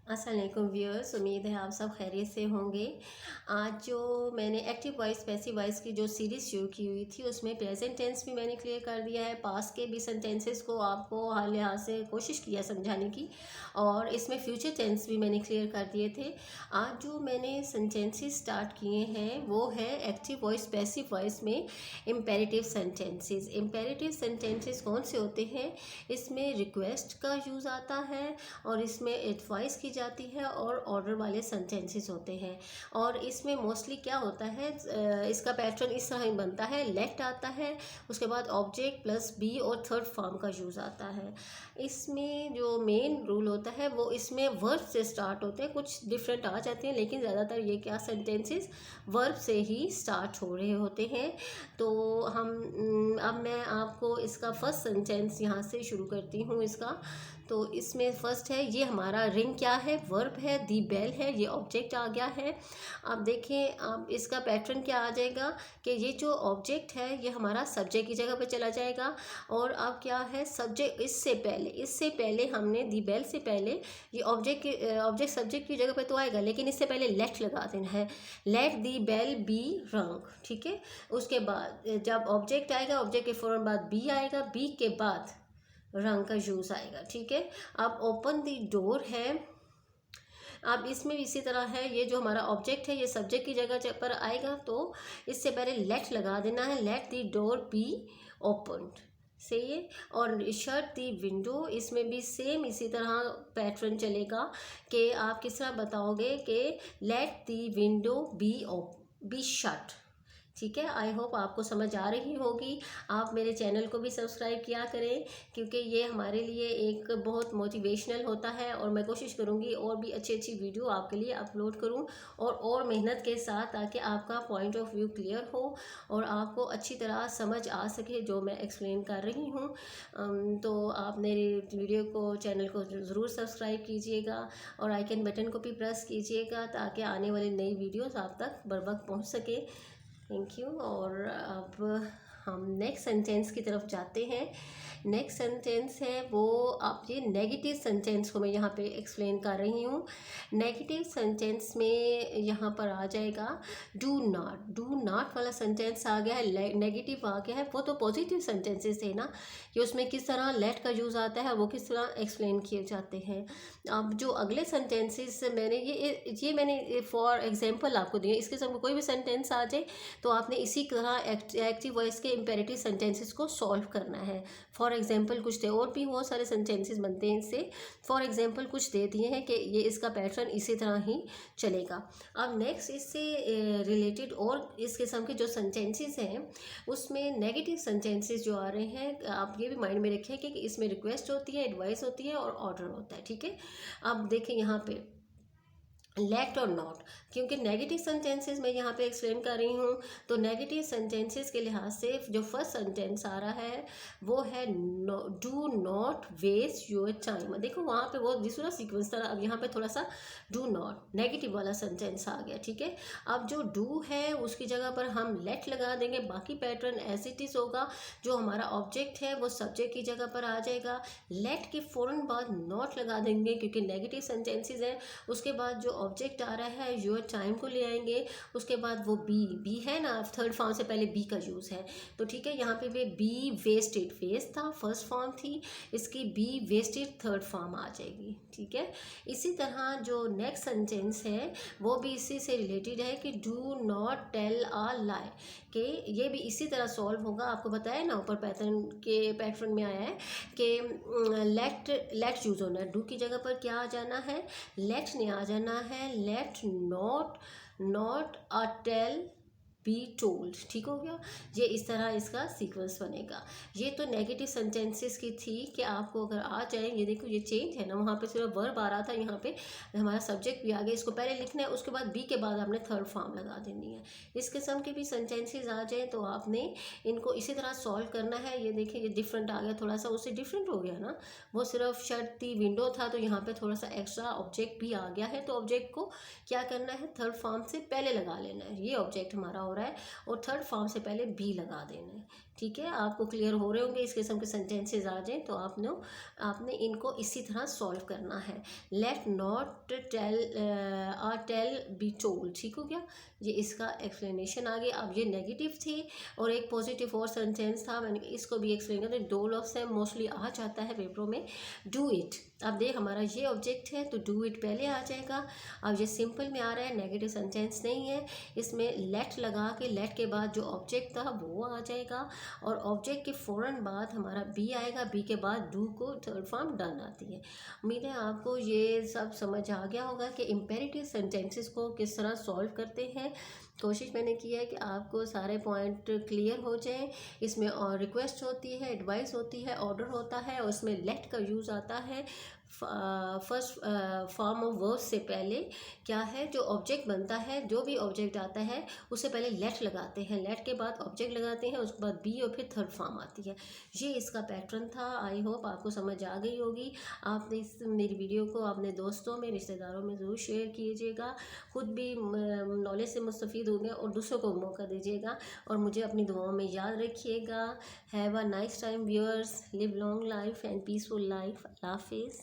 अस्सलाम वालेकुम व्यूअर्स, उम्मीद है आप सब खैरियत से होंगे। आज जो मैंने एक्टिव वॉइस पैसिव वॉइस की जो सीरीज़ शुरू की हुई थी उसमें प्रेजेंट टेंस भी मैंने क्लियर कर दिया है, पास्ट के भी सेंटेंसेस को आपको हर लिहाज से कोशिश किया समझाने की, और इसमें फ्यूचर टेंस भी मैंने क्लियर कर दिए थे। आज जो मैंने सेंटेंसेस स्टार्ट किए हैं वो है एक्टिव वॉइस पैसिव वॉइस में इम्पेरेटिव सेंटेंसेस। इम्पेरेटिव सेंटेंसेस कौन से होते हैं? इसमें रिक्वेस्ट का यूज़ आता है और इसमें एडवाइस की जाती है और ऑर्डर वाले सेंटेंसेस होते हैं। और इसमें मोस्टली क्या होता है, इसका पैटर्न इस तरह ही बनता है। लेट आता है, उसके बाद ऑब्जेक्ट प्लस बी और थर्ड फॉर्म का यूज़ आता है। इसमें जो मेन रूल होता है वो इसमें वर्ब से स्टार्ट होते हैं, कुछ डिफरेंट आ जाते हैं लेकिन ज़्यादातर ये क्या सेंटेंसेस वर्ब से ही स्टार्ट हो रहे होते हैं। तो अब मैं आपको इसका फर्स्ट सेंटेंस यहाँ से शुरू करती हूँ इसका। तो इसमें फर्स्ट है, ये हमारा रिंग क्या है? वर्ब है। दी बेल है, ये ऑब्जेक्ट आ गया है। अब देखें, अब इसका पैटर्न क्या आ जाएगा कि ये जो ऑब्जेक्ट है ये हमारा सब्जेक्ट की जगह पे चला जाएगा। और अब क्या है, सब्जेक्ट इससे पहले हमने दी बेल से पहले ये ऑब्जेक्ट सब्जेक्ट की जगह पे तो आएगा, लेकिन इससे पहले लेट लगा देना है। लेट दी बेल बी रंग, ठीक है। उसके बाद जब ऑब्जेक्ट आएगा, ऑब्जेक्ट के फ़ौरन बाद बी आएगा, बी के बाद रंग का यूज़ आएगा, ठीक है। अब ओपन द डोर है। अब इसमें भी इसी तरह है, ये जो हमारा ऑब्जेक्ट है ये सब्जेक्ट की जगह पर आएगा, तो इससे पहले लेट लगा देना है। Let the door be opened, सही है। और शट द विंडो, इसमें भी सेम इसी तरह पैटर्न चलेगा कि आप किस तरह बताओगे कि let the window be shut, ठीक है। आई होप आपको समझ आ रही होगी। आप मेरे चैनल को भी सब्सक्राइब किया करें क्योंकि ये हमारे लिए एक बहुत मोटिवेशनल होता है, और मैं कोशिश करूँगी और भी अच्छी अच्छी वीडियो आपके लिए अपलोड करूँ और मेहनत के साथ, ताकि आपका पॉइंट ऑफ व्यू क्लियर हो और आपको अच्छी तरह समझ आ सके जो मैं एक्सप्लेन कर रही हूँ। तो आप मेरे वीडियो को, चैनल को ज़रूर सब्सक्राइब कीजिएगा और आइकन बटन को भी प्रेस कीजिएगा ताकि आने वाली नई वीडियोज़ आप तक बर वक्त पहुँच सके। Thank you. और अब हम नेक्स्ट सेंटेंस की तरफ जाते हैं। नेक्स्ट सेंटेंस है वो, आप ये नेगेटिव सेंटेंस को मैं यहाँ पे एक्सप्लेन कर रही हूँ। नेगेटिव सेंटेंस में यहाँ पर आ जाएगा डू नॉट वाला सेंटेंस आ गया है, नेगेटिव आ गया है। वो तो पॉजिटिव सेंटेंसेस थे ना, कि उसमें किस तरह लेट का यूज़ आता है वो किस तरह एक्सप्लेन किए जाते हैं। अब जो अगले सेंटेंसेस मैंने ये मैंने फॉर एग्जांपल आपको दिए, इसके साथ कोई भी सेंटेंस आ जाए तो आपने इसी तरह एक्टिव वॉइस के इम्पेरेटिव सेंटेंसेस को सॉल्व करना है। फॉर एग्जांपल कुछ दे, और भी बहुत सारे सेंटेंसेस बनते हैं इससे। फॉर एग्जांपल कुछ दे दिए हैं कि ये इसका पैटर्न इसी तरह ही चलेगा। अब नेक्स्ट इससे रिलेटेड और इस किस्म के जो सेंटेंसेस हैं उसमें नेगेटिव सेंटेंसेस जो आ रहे हैं, आप ये भी माइंड में रखें कि इसमें रिक्वेस्ट होती है, एडवाइस होती है और ऑर्डर होता है, ठीक है। अब देखें यहाँ पे लेट और नॉट, क्योंकि नेगेटिव सेंटेंसेस मैं यहाँ पे एक्सप्लेन कर रही हूँ, तो नेगेटिव सेंटेंसेस के लिहाज से जो फर्स्ट सेंटेंस आ रहा है वो है do not waste your time. देखो वहाँ पे वो दूसरा सीक्वेंस था, अब यहाँ पे थोड़ा सा डू नॉट नेगेटिव वाला सेंटेंस आ गया, ठीक है। अब जो डू है उसकी जगह पर हम लेट लगा देंगे, बाकी पैटर्न एज इट इज़ होगा। जो हमारा ऑब्जेक्ट है वो सब्जेक्ट की जगह पर आ जाएगा। लेट के फ़ौरन बाद नॉट लगा देंगे क्योंकि नेगेटिव सेंटेंसेस हैं। उसके बाद जो ऑब्जेक्ट आ रहा है योर टाइम को ले आएंगे। उसके बाद वो बी है ना, थर्ड फॉर्म से पहले बी का यूज़ है, तो ठीक है। यहाँ पे भी बी वेस्टेड, वेस्ट था फर्स्ट फॉर्म थी, इसकी बी वेस्टेड थर्ड फॉर्म आ जाएगी, ठीक है। इसी तरह जो नेक्स्ट सेंटेंस है वो भी इसी से रिलेटेड है कि डू नॉट टेल अ लाई, कि ये भी इसी तरह सॉल्व होगा। आपको बताया ना ऊपर पैटर्न में आया है कि लेट यूज़ होना है, डू की जगह पर क्या आ जाना है, लेट ने आ जाना है। Let not a tale be told, ठीक हो गया। ये इस तरह इसका सीक्वेंस बनेगा। ये तो नेगेटिव सेंटेंसेस की थी कि आपको अगर आ जाए, ये देखो ये चेंज है ना, वहाँ पे सिर्फ वर्ब आ रहा था, यहाँ पे हमारा सब्जेक्ट भी आ गया। इसको पहले लिखना है, उसके बाद बी के बाद आपने थर्ड फॉर्म लगा देनी है। इस किस्म के भी सेंटेंसेस आ जाए तो आपने इनको इसी तरह सॉल्व करना है। ये देखिए ये डिफरेंट आ गया, थोड़ा सा उससे डिफरेंट हो गया ना, वो सिर्फ शट दी विंडो था तो यहाँ पे थोड़ा सा एक्स्ट्रा ऑब्जेक्ट भी आ गया है। तो ऑब्जेक्ट को क्या करना है, थर्ड फॉर्म से पहले लगा लेना है। ये ऑब्जेक्ट हमारा हो रहा है और थर्ड फॉर्म से पहले बी लगा देना है, ठीक है, आपको क्लियर हो रहे होंगे इस किस्म के सेंटेंसेस आ जाएँ तो आपने इनको इसी तरह सॉल्व करना है। Let not tale tale be told, ठीक हो गया। ये इसका एक्सप्लेनेशन आ गया। अब ये नेगेटिव थी और एक पॉजिटिव और सेंटेंस था, मैंने इसको भी एक्सप्लेन कर दिया। डोल ऑफ से मोस्टली आ जाता है पेपरों में। डू इट, अब देख हमारा ये ऑब्जेक्ट है तो डू इट पहले आ जाएगा। अब ये सिंपल में आ रहा है, नेगेटिव सेंटेंस नहीं है, इसमें लेट लगा के लेट के बाद जो ऑब्जेक्ट था वो आ जाएगा और ऑब्जेक्ट के फ़ौरन बाद हमारा बी आएगा, बी के बाद डू को थर्ड फॉर्म डन आती है। उम्मीद है आपको ये सब समझ आ गया होगा कि इम्पेरेटिव सेंटेंसेस को किस तरह सॉल्व करते हैं। कोशिश मैंने की है कि आपको सारे पॉइंट क्लियर हो जाएं। इसमें और रिक्वेस्ट होती है, एडवाइस होती है, ऑर्डर होता है और उसमें लेट का यूज़ आता है। फर्स्ट फॉर्म ऑफ वर्ब से पहले क्या है, जो ऑब्जेक्ट बनता है, जो भी ऑब्जेक्ट आता है उससे पहले लेट लगाते हैं, लेट के बाद ऑब्जेक्ट लगाते हैं, उसके बाद बी और फिर थर्ड फॉर्म आती है। ये इसका पैटर्न था। आई होप आपको समझ आ गई होगी। आपने इस मेरी वीडियो को अपने दोस्तों में, रिश्तेदारों में ज़रूर शेयर कीजिएगा। खुद भी नॉलेज से मुस्तफ़ीद होंगे और दूसरों को मौका दीजिएगा और मुझे अपनी दुआओं में याद रखिएगा। Have a nice time viewers, live long life and peaceful life. अल्लाह हाफिज़।